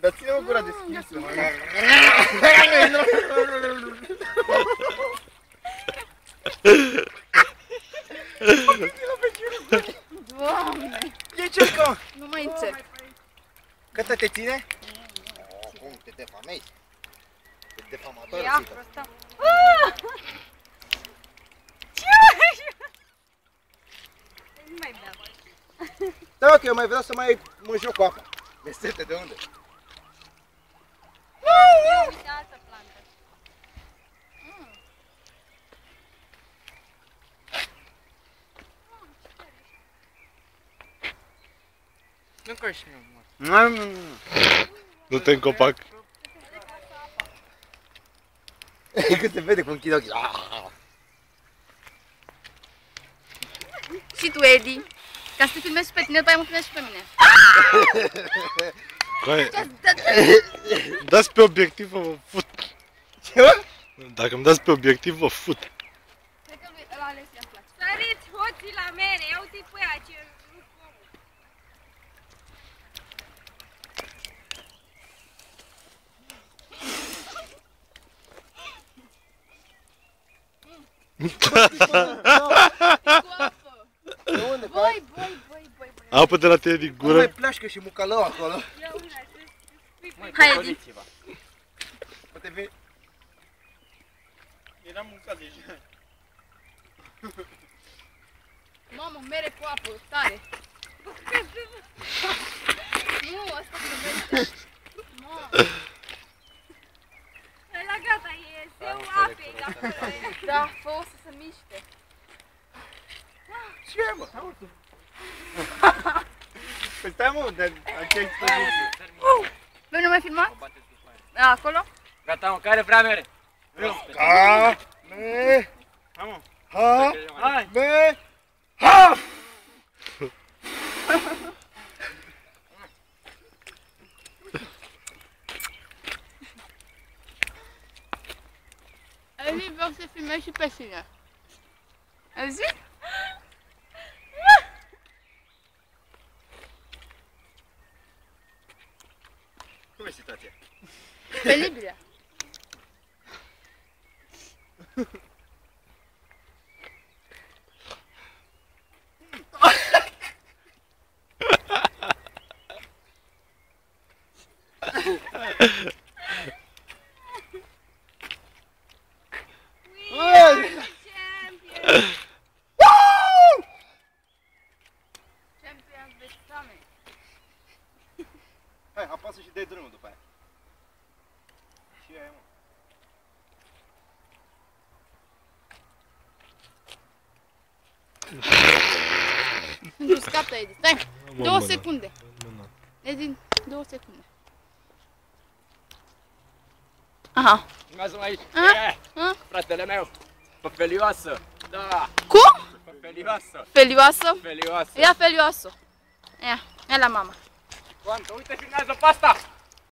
Dar ține-mă gura deschisă, mă. Doamne! E încercă! Nu mai încerc. Câtă te ține? Cum te defamezi? Te defamator, Ia, zică. prosta. Nu mai beau. Da, mă, că eu mai vreau să mai mă joc cu apa. De sete, de unde? Uite altă plantă. Nu că și eu, mă. Du-te în copac. Când se vede cum închid ochii. Și tu, Edi. Ca să te filmezi și pe tine, după aia mă filmezi și pe mine. Dați pe obiectiv, vă fut. Ce, mă? Dacă îmi dați pe obiectiv, vă fut. Cred că lui ăla ales i-a place. Săriți hoții la mene, ia uite-i pe aia ce rup omul. De unde? Băi. Apă de la tine din Nu mai gură. pleașcă și mucalău acolo. Ia una, să-ți Hai, Edi. Poate veni. Era mâncat deja. Mamă, mere cu apă, tare. Nu, asta primește. Mamă. Ăla gata, e zeul apei de acolo. Da, fă o să se miște. Ce, mă? Păi stai, mă, de aceea expoziție. Voi nu mai filmați? Acolo? Gata, mă, care vrea mere? Ha, me, Hai, mă. ha, Hai. me, ha! Eli, vreau să filmezi și pe sine. Auzi? Cum e situația? Penibilă. Champions de Summit. Hai, apasă și dai drumul după aia. Și aia, mă. Nu scapă, Edi. Stai, Mă, 2 mână. secunde. Mână. Edi, 2 secunde. Aha. Urmează aici. A? A? Fratele meu. Păfelioasă. Da. Cum? Păfelioasă. Felioasă? Felioasă. Ia felioasă. Ia la mama. Coantă, uite, filmează pe asta.